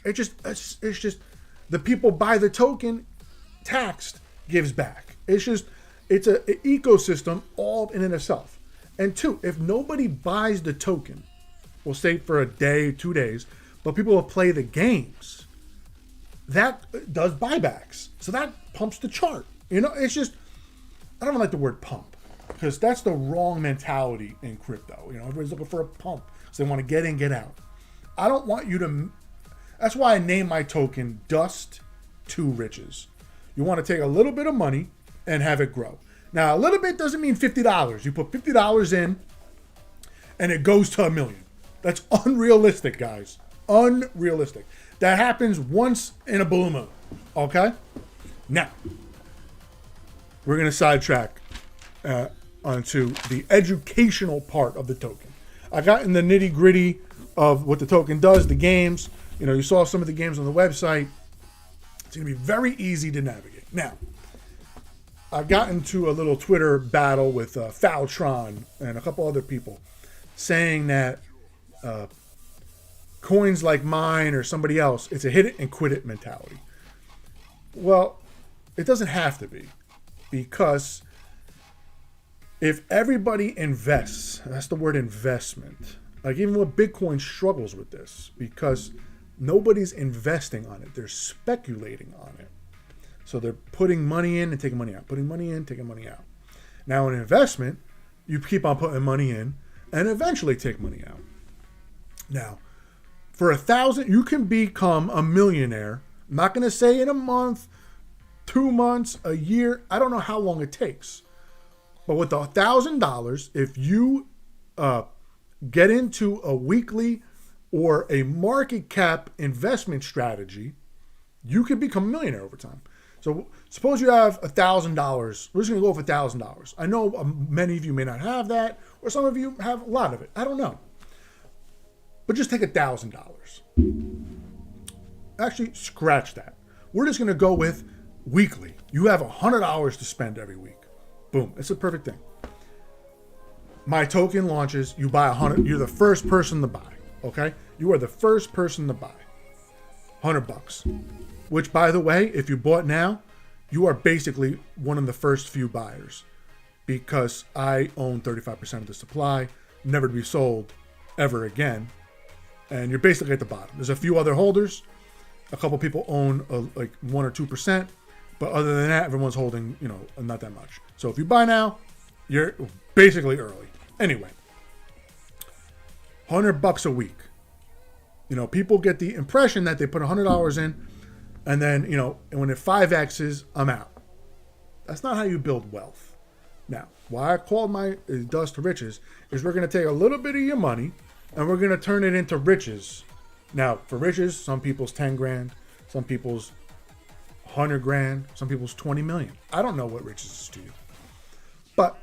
It's just the people buy the token, taxed, gives back. It's an ecosystem all in and of itself. And 2, if nobody buys the token, we'll say for a day, 2 days, but people will play the games, that does buybacks. So that pumps the chart. It's just, I don't like the word pump because that's the wrong mentality in crypto. Everybody's looking for a pump. So they want to get in, get out. I don't want you to, that's why I named my token Dust to Riches. You want to take a little bit of money and have it grow. Now, a little bit doesn't mean $50. You put $50 in and it goes to $1 million. That's unrealistic, guys. Unrealistic. That happens once in a blue moon. Okay? Now, we're going to sidetrack onto the educational part of the token. I got in the nitty gritty of what the token does, the games. You saw some of the games on the website. It's going to be very easy to navigate. Now, I got into a little Twitter battle with Faltron and a couple other people saying that coins like mine or somebody else, it's a hit it and quit it mentality. Well, it doesn't have to be, because if everybody invests, that's the word investment. Like even with Bitcoin struggles with this because nobody's investing on it. They're speculating on it. So they're putting money in and taking money out, putting money in, taking money out. Now in investment, you keep on putting money in and eventually take money out. Now, for $1,000, you can become a millionaire. I'm not going to say in a month, 2 months, a year. I don't know how long it takes. But with $1,000, if you get into a weekly or a market cap investment strategy, you can become a millionaire over time. So suppose you have $1,000. We're just going to go for $1,000. I know many of you may not have that, or some of you have a lot of it. I don't know. But just take $1,000. Actually, scratch that. We're just going to go with weekly. You have $100 to spend every week. Boom. It's a perfect thing. My token launches. You buy 100. You're the first person to buy. Okay? You are the first person to buy. $100. Which, by the way, if you bought now, you are basically one of the first few buyers, because I own 35% of the supply, never to be sold ever again. And you're basically at the bottom. There's a few other holders. A couple people own like 1 or 2%. But other than that, everyone's holding, not that much. So if you buy now, you're basically early. Anyway, $100 a week. People get the impression that they put $100 in, and then, and when it 5X's, I'm out. That's not how you build wealth. Now, why I called my Dust to Riches is we're going to take a little bit of your money and we're going to turn it into riches. Now, for riches, some people's 10 grand, some people's 100 grand, some people's 20 million. I don't know what riches is to you. But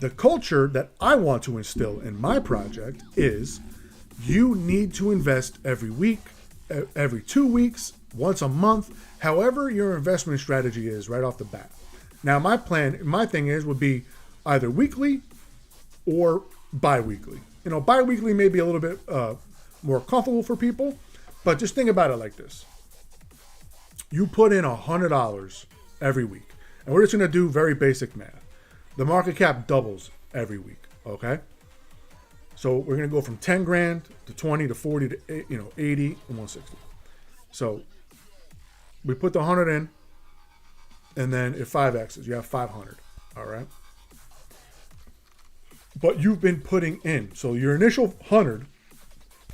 the culture that I want to instill in my project is you need to invest every week, every 2 weeks, once a month, however your investment strategy is right off the bat. Now, my thing would be either weekly or bi-weekly. Bi-weekly may be a little bit more comfortable for people, but just think about it like this. You put in $100 every week, and we're just going to do very basic math. The market cap doubles every week, okay? So we're going to go from 10 grand to 20 to 40 to 80 and 160. So we put the 100 in, and then it 5X's. You have 500, all right? But you've been putting in. So your initial 100,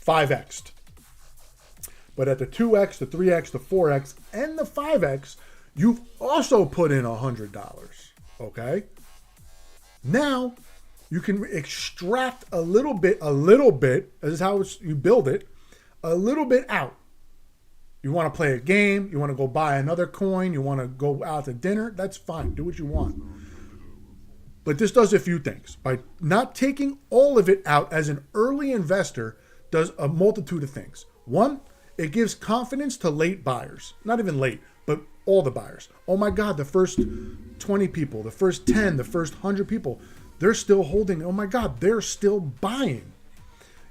5X'd. But at the 2X, the 3X, the 4X, and the 5X, you've also put in $100, okay? Now, you can extract a little bit, this is how you build it, a little bit out. You want to play a game, you want to go buy another coin, you want to go out to dinner, that's fine. Do what you want. But this does a few things. By not taking all of it out as an early investor, does a multitude of things. One, it gives confidence to late buyers. Not even late, but all the buyers. Oh my God, the first 20 people, the first 10, the first 100 people, they're still holding. Oh my God, they're still buying.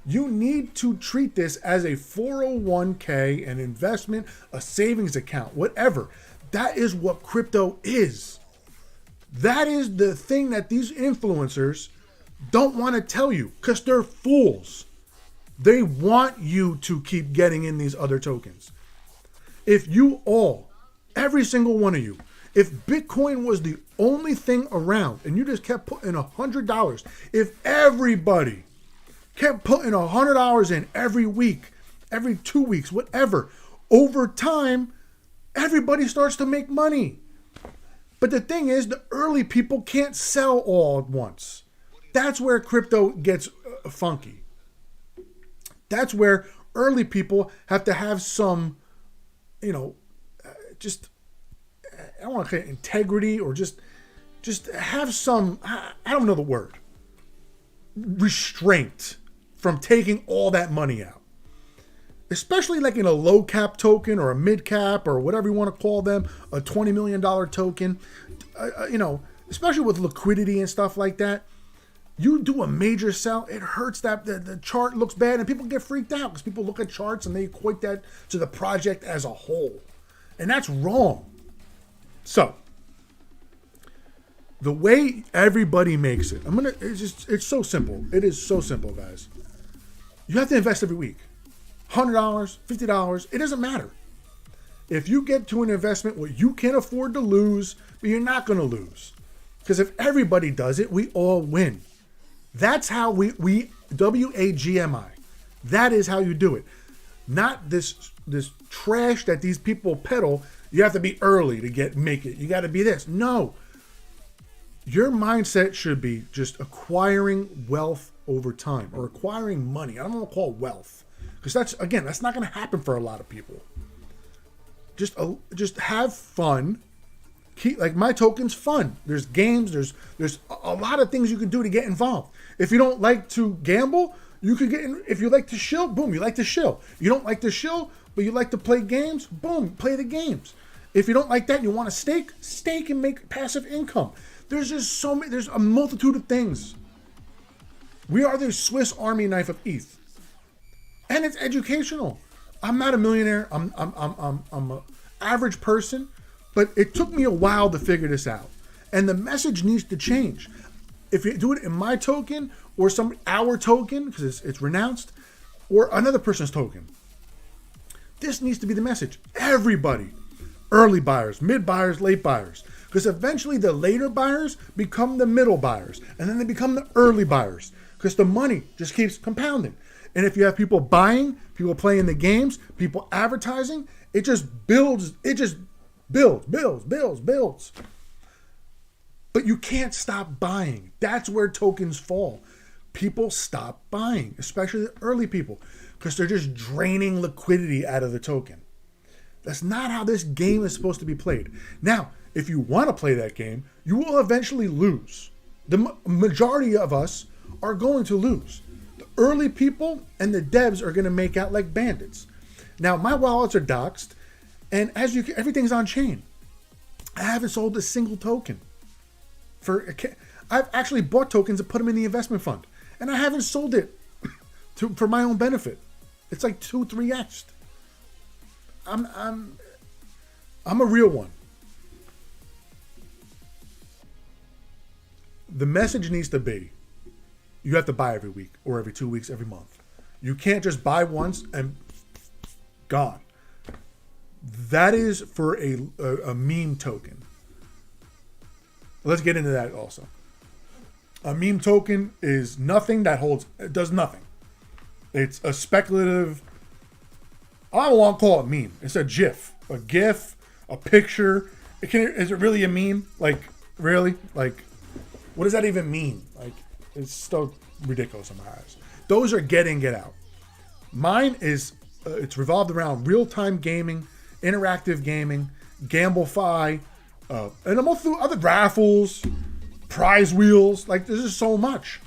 You need to treat this as a 401k, an investment, a savings account, whatever. That is what crypto is. That is the thing that these influencers don't want to tell you because they're fools. They want you to keep getting in these other tokens. If you all, every single one of you, if Bitcoin was the only thing around and you just kept putting $100, if everybody kept putting $100 in every week, every 2 weeks, whatever, over time, everybody starts to make money. But the thing is, the early people can't sell all at once. That's where crypto gets funky. That's where early people have to have some, just, I don't want to say integrity or just have some, I don't know the word, restraint from taking all that money out. Especially like in a low cap token or a mid cap or whatever you want to call them, a $20 million token, especially with liquidity and stuff like that. You do a major sell, it hurts that the chart looks bad and people get freaked out because people look at charts and they equate that to the project as a whole. And that's wrong. So, the way everybody makes it, it's so simple. It is so simple, guys. You have to invest every week. $100, $50, it doesn't matter. If you get to an investment where you can afford to lose, but you're not going to lose. Because if everybody does it, we all win. That's how we WAGMI. That is how you do it. Not this trash that these people peddle. You have to be early to make it. You got to be this. No. Your mindset should be just acquiring wealth over time or acquiring money. I don't want to call it wealth because that's not going to happen for a lot of people. Just have fun. Like my token's fun. There's games. There's a lot of things you can do to get involved. If you don't like to gamble, you could get in. If you like to shill, boom, you like to shill. You don't like to shill, but you like to play games, boom, play the games. If you don't like that, you want to stake and make passive income. There's just there's a multitude of things. We are the Swiss Army knife of ETH. And it's educational. I'm not a millionaire. I'm an average person, but it took me a while to figure this out. And the message needs to change. If you do it in my token or our token, because it's renounced, or another person's token, this needs to be the message. Everybody, early buyers, mid buyers, late buyers, because eventually the later buyers become the middle buyers, and then they become the early buyers, because the money just keeps compounding. And if you have people buying, people playing the games, people advertising, it just builds. It just builds. But you can't stop buying. That's where tokens fall. People stop buying, especially the early people, because they're just draining liquidity out of the token. That's not how this game is supposed to be played. Now, if you want to play that game, you will eventually lose. The majority of us are going to lose. The early people and the devs are going to make out like bandits. Now, my wallets are doxed, and everything's on chain. I haven't sold a single token. I've actually bought tokens and put them in the investment fund, and I haven't sold it for my own benefit. It's like 2-3x. I'm a real one. The message needs to be, you have to buy every week or every 2 weeks, every month. You can't just buy once and gone. That is for a meme token. Let's get into that also. A meme token is nothing it does nothing. It's a speculative, I don't want to call it meme. It's a GIF, a picture. Is it really a meme? Like, really? Like, what does that even mean? Like, it's so ridiculous in my eyes. Those are get in, get out. Mine is, it's revolved around real-time gaming, interactive gaming, Gamblefy, and I'm all through other raffles, prize wheels. Like, there's just so much.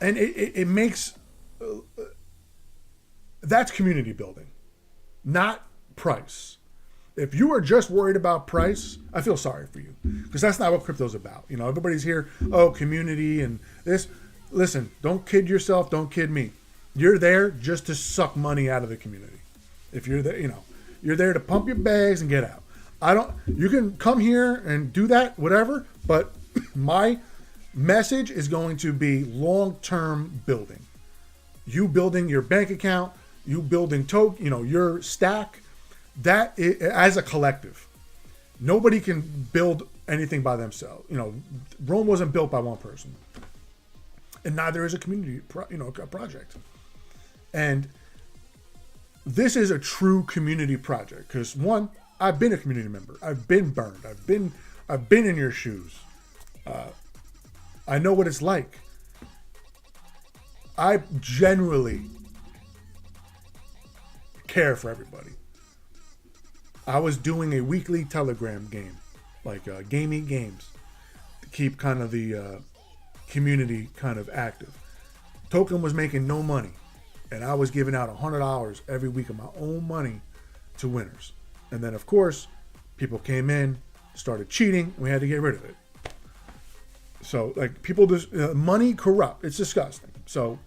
And it makes, that's community building, not price. If you are just worried about price, I feel sorry for you, because that's not what crypto's about. You know, everybody's here, community and this. Listen, don't kid yourself. Don't kid me. You're there just to suck money out of the community. If you're there, you're there to pump your bags and get out. You can come here and do that, whatever, but my message is going to be long-term building. You building your bank account, you building your stack, that is, as a collective. Nobody can build anything by themselves. Rome wasn't built by one person. And neither is a community, a project. And this is a true community project because, one, I've been a community member. I've been burned. I've been in your shoes. I know what it's like. I generally care for everybody. I was doing a weekly Telegram game, like Game Eat Games, to keep kind of the community kind of active. Token was making no money, and I was giving out $100 every week of my own money to winners. And then, of course, people came in, started cheating, and we had to get rid of it. So, like, people just, money corrupt. It's disgusting. So,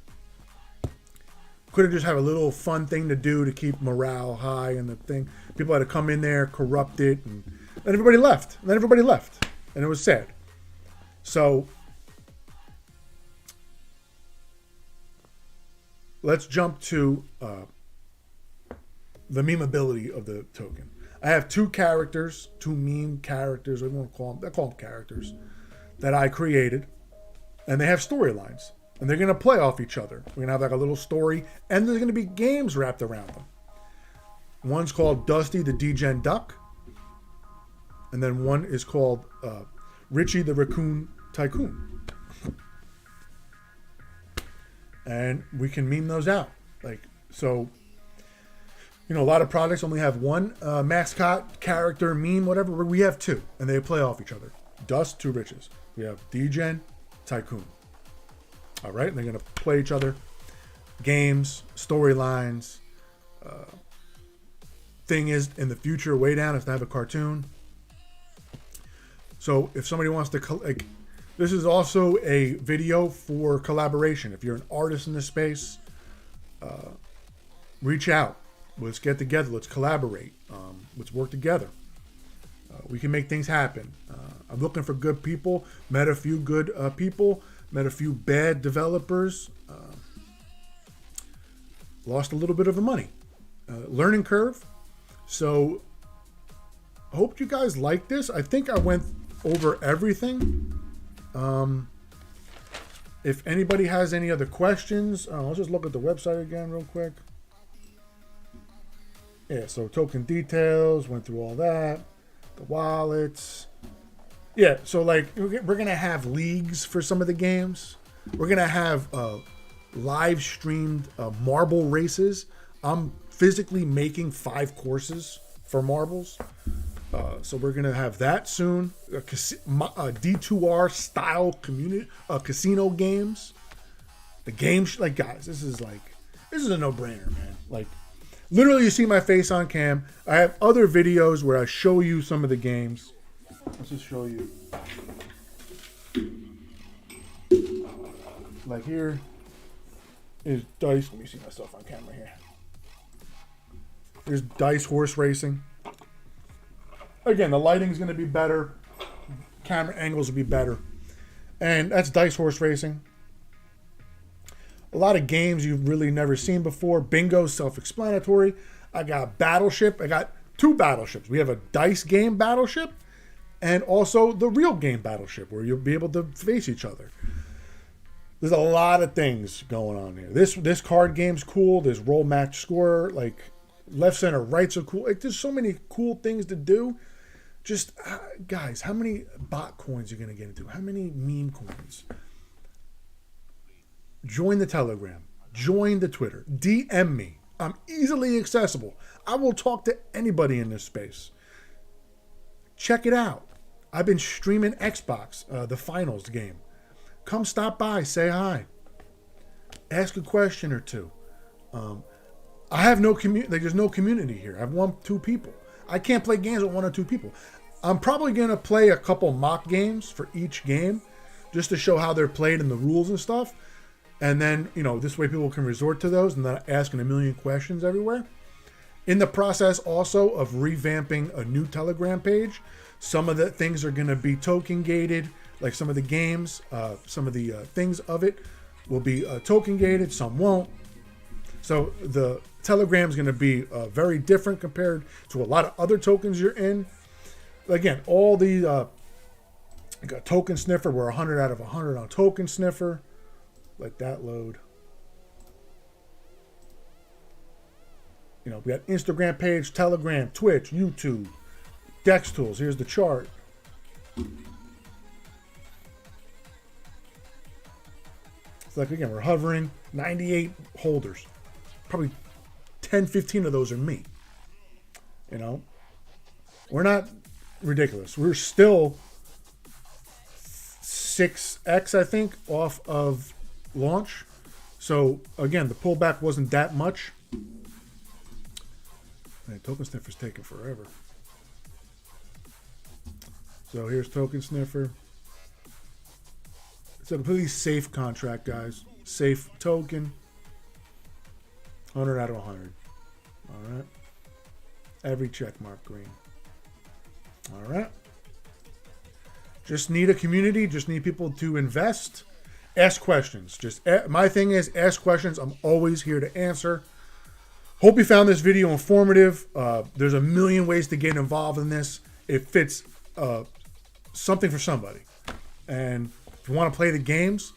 couldn't just have a little fun thing to do to keep morale high and the thing. People had to come in there, corrupt it, and then everybody left. And it was sad. So, let's jump to the memeability of the token. I have two meme characters, what do you want to call them? I call them characters, that I created, and they have storylines, and they're going to play off each other. We're going to have like a little story, and there's going to be games wrapped around them. One's called Dusty the Degen Duck, and then one is called Richie the Raccoon Tycoon. And we can meme those out. A lot of products only have one mascot, character, meme, whatever. We have two, and they play off each other. Dust, two riches. We have Degen, Tycoon. All right, and they're going to play each other. Games, storylines. Thing is, in the future, way down, it's to have a cartoon. So if somebody wants to, this is also a video for collaboration. If you're an artist in this space, reach out. Let's get together. Let's collaborate. Let's work together. We can make things happen. I'm looking for good people. Met a few good people. Met a few bad developers. Lost a little bit of the money. Learning curve. So, I hope you guys like this. I think I went over everything. If anybody has any other questions, let's just look at the website again real quick. Yeah, so token details, went through all that. The wallets. Yeah, so like we're going to have leagues for some of the games. We're going to have live streamed marble races. I'm physically making 5 courses for marbles. So we're going to have that soon. D2R style community casino games. The game, like, guys, this is a no-brainer, man. Like, literally you see my face on cam. I have other videos where I show you some of the games. Let's just show you. Like, here is Dice. Let me see myself on camera here. Here's Dice Horse Racing. Again, the lighting's going to be better. Camera angles will be better. And that's Dice Horse Racing. A lot of games you've really never seen before. Bingo, self-explanatory. I got Battleship. I got 2 battleships. We have a dice game Battleship and also the real game Battleship where you'll be able to face each other. There's a lot of things going on here. This card game's cool. There's roll match score. Like, left, center, rights are cool. Like, there's so many cool things to do. Just, guys, how many bot coins are you going to get into? How many meme coins? Join the Telegram. Join the Twitter. DM me. I'm easily accessible. I will talk to anybody in this space. Check it out. I've been streaming Xbox, the finals game. Come stop by. Say hi. Ask a question or two. I have no community. Like, there's no community here. I have 1-2 people. I can't play games with 1 or 2 people. I'm probably going to play a couple mock games for each game just to show how they're played and the rules and stuff. And then, this way people can resort to those and not asking a million questions everywhere. In the process also of revamping a new Telegram page, some of the things are going to be token gated, like some of the games, some of the things of it will be token gated, some won't. So the Telegram is going to be very different compared to a lot of other tokens you're in. Again, all the I got Token Sniffer. We're 100 out of 100 on Token Sniffer. Let that load. We got Instagram page, Telegram, Twitch, YouTube, Dex Tools. Here's the chart. It's like, again, we're hovering 98 holders. Probably 10, 15 of those are me. We're not ridiculous. We're still 6x, I think, off of launch. So, again, the pullback wasn't that much. Man, Token Sniffer's taking forever. So, here's Token Sniffer. It's a completely safe contract, guys. Safe token. 100 out of 100. All right. Every check mark green. All right. Just need a community. Just need people to invest. Ask questions. My thing is ask questions. I'm always here to answer. Hope you found this video informative. There's a million ways to get involved in this. It fits something for somebody. And if you want to play the games,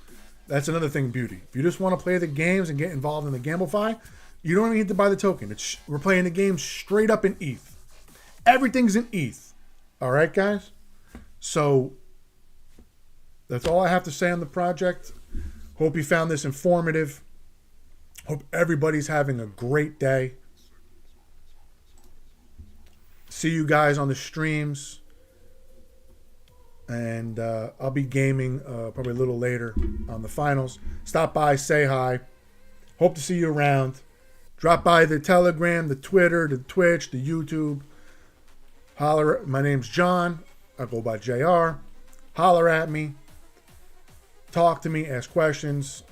that's another thing, beauty. If you just want to play the games and get involved in the Gamblify, you don't even need to buy the token. We're playing the game straight up in ETH. Everything's in ETH. All right, guys? So that's all I have to say on the project. Hope you found this informative. Hope everybody's having a great day. See you guys on the streams. And I'll be gaming probably a little later on the finals. Stop by, say hi. Hope to see you around. Drop by the Telegram, the Twitter, the Twitch, the YouTube. Holler. My name's John. I go by JR. Holler at me. Talk to me. Ask questions.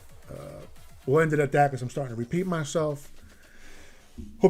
We'll end it at that because I'm starting to repeat myself. Hope